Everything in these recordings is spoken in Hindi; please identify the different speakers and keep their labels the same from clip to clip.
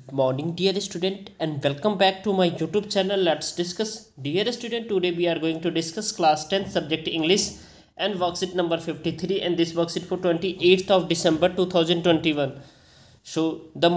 Speaker 1: Morning, dear student, and welcome back to my YouTube channel. Let's discuss. Dear student, today we are going to discuss class 10 subject English and worksheet number 53, and this worksheet for 28th of December 2021. So the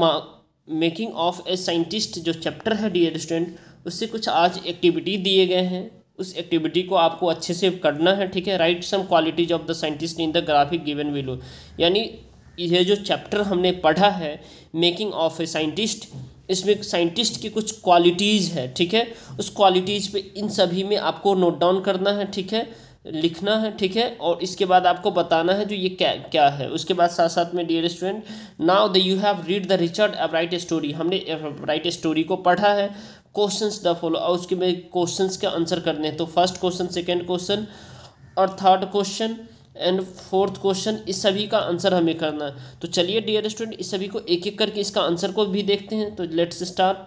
Speaker 1: making of a scientist जो चैप्टर है डियर स्टूडेंट, उससे कुछ आज एक्टिविटी दिए गए हैं. उस एक्टिविटी को आपको अच्छे से करना है. ठीक है. Right some qualities of the scientist in the graphic given below. यानी ये जो चैप्टर हमने पढ़ा है मेकिंग ऑफ ए साइंटिस्ट, इसमें साइंटिस्ट की कुछ क्वालिटीज़ है. ठीक है. उस क्वालिटीज़ पे इन सभी में आपको नोट डाउन करना है. ठीक है. लिखना है. ठीक है. और इसके बाद आपको बताना है जो ये क्या क्या है. उसके बाद साथ साथ में dear student, now the you have read the Richard Wright story. हमने राइट स्टोरी को पढ़ा है. क्वेश्चंस द फॉलो, और उसके में क्वेश्चंस के आंसर करने हैं. तो फर्स्ट क्वेश्चन, सेकंड क्वेश्चन और third question and fourth question, इस सभी का आंसर हमें करना है. तो चलिए डियर स्टूडेंट, इस सभी को एक एक करके इसका आंसर को भी देखते हैं. तो लेट्स स्टार्ट.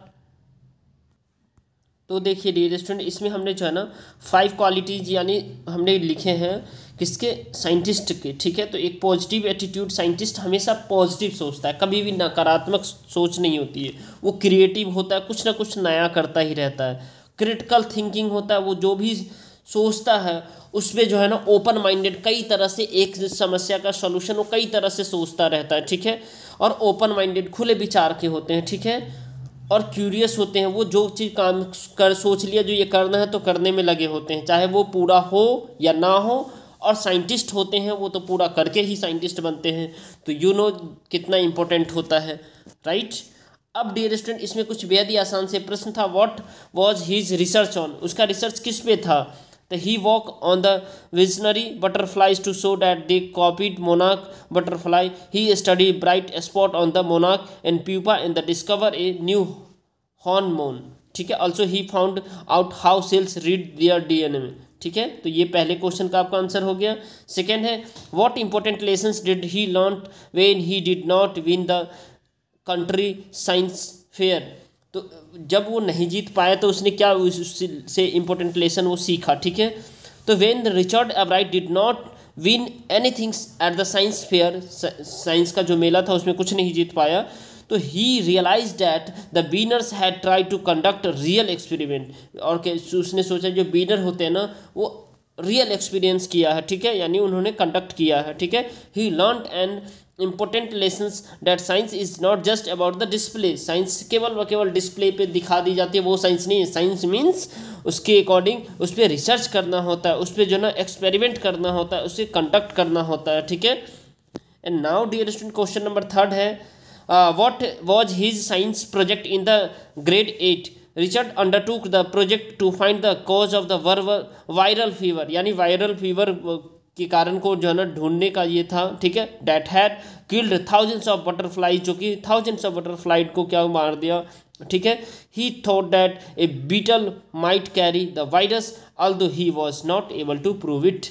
Speaker 1: तो देखिए डियर स्टूडेंट, इसमें हमने जो है ना 5 क्वालिटीज़ यानी हमने लिखे हैं किसके, साइंटिस्ट के. ठीक है. तो एक पॉजिटिव एटीट्यूड, साइंटिस्ट हमेशा पॉजिटिव सोचता है, कभी भी नकारात्मक सोच नहीं होती है. वो क्रिएटिव होता है, कुछ ना कुछ नया करता ही रहता है. क्रिटिकल थिंकिंग होता है, वो जो भी सोचता है उसमें जो है ना ओपन माइंडेड, कई तरह से एक समस्या का सॉल्यूशन वो कई तरह से सोचता रहता है. ठीक है. और ओपन माइंडेड, खुले विचार के होते हैं. ठीक है. और क्यूरियस होते हैं, वो जो चीज़ काम कर सोच लिया जो ये करना है तो करने में लगे होते हैं, चाहे वो पूरा हो या ना हो. और साइंटिस्ट होते हैं वो तो पूरा करके ही साइंटिस्ट बनते हैं. तो यू नो कितना इंपॉर्टेंट होता है. राइट. अब डियर स्टूडेंट, इसमें कुछ बेहद ही आसान से प्रश्न था. What was his research on, उसका रिसर्च किस पे था. तो he walk on the visionary butterflies to show that they copied monarch butterfly. He study bright spot on the monarch and pupa in the discover a new hormone. ठीक है. Also he found out how cells read their DNA. ठीक है. तो ये पहले क्वेश्चन का आपका आंसर हो गया. सेकेंड है, what important lessons did he learn when he did not win the country science fair. तो जब वो नहीं जीत पाया तो उसने क्या उससे इम्पोर्टेंट लेसन वो सीखा. ठीक है. तो when Richard Ebright did not win anything at the science fair, science का जो मेला था उसमें कुछ नहीं जीत पाया, तो he realize that the winners had try to conduct real experiment. और उसने सोचा जो बीनर होते हैं ना वो रियल एक्सपीरियंस किया है. ठीक है. यानी उन्होंने कंडक्ट किया है. ठीक है. He learn and important lessons that science is not just about the display. Science केवल व केवल डिस्प्ले पे दिखा दी जाती है, वो साइंस नहीं है. साइंस मीन्स उसके अकॉर्डिंग उस पर रिसर्च करना होता है, उस पर जो ना एक्सपेरिमेंट करना होता है, उसे कंडक्ट करना होता है. ठीक है. And now dear student, question number third है, what was his science project in the grade 8. Richard undertook the project to find the cause of the viral fever. यानी वायरल फीवर के कारण को जो है ना ढूंढने का ये था. ठीक है. That had killed thousands of butterflies, जो कि थाउजेंड्स ऑफ बटरफ्लाई को क्या मार दिया. ठीक है. He thought that a beetle might carry the virus although he was not able to prove it.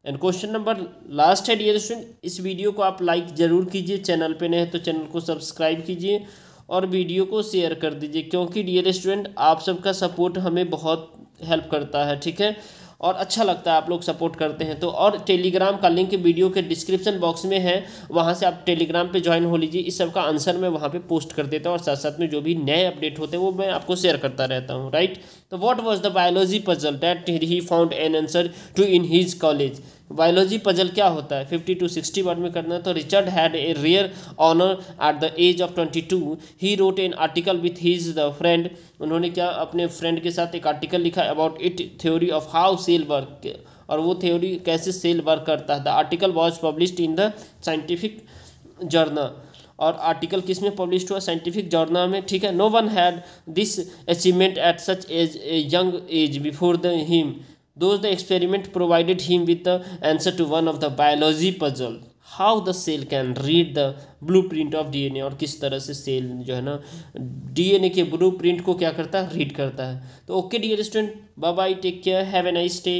Speaker 1: And question number last है डियर स्टूडेंट, इस वीडियो को आप लाइक ज़रूर कीजिए, चैनल पे नए हैं तो चैनल को सब्सक्राइब कीजिए और वीडियो को शेयर कर दीजिए, क्योंकि डियर स्टूडेंट आप सबका सपोर्ट हमें बहुत हेल्प करता है. ठीक है. और अच्छा लगता है आप लोग सपोर्ट करते हैं. तो और टेलीग्राम का लिंक वीडियो के डिस्क्रिप्शन बॉक्स में है, वहाँ से आप टेलीग्राम पे ज्वाइन हो लीजिए. इस सब का आंसर मैं वहाँ पे पोस्ट कर देता हूँ और साथ साथ में जो भी नए अपडेट होते हैं वो मैं आपको शेयर करता रहता हूँ. राइट. तो what was the biology puzzle that he found an answer to in his college. Biology puzzle क्या होता है, 50 to 60 वर्ड में करना है. तो Richard had a rare honour at the age of 22. He wrote an article with his the friend. उन्होंने क्या अपने फ्रेंड के साथ एक आर्टिकल लिखा about it theory of how cell work, और वो थ्योरी कैसे सेल वर्क करता है. The article was published in the scientific journal. और आर्टिकल किस में पब्लिश हुआ, साइंटिफिक जर्नल में. ठीक है. No one had this achievement eight such age a young age before the him. Those the experiment provided him with the answer to one of the biology puzzle, how the cell can read the blueprint of DNA. और किस तरह से सेल जो है ना DNA के ब्लूप्रिंट को क्या करता है, रीड करता है. तो okay dear student, bye bye, take care, have a nice day.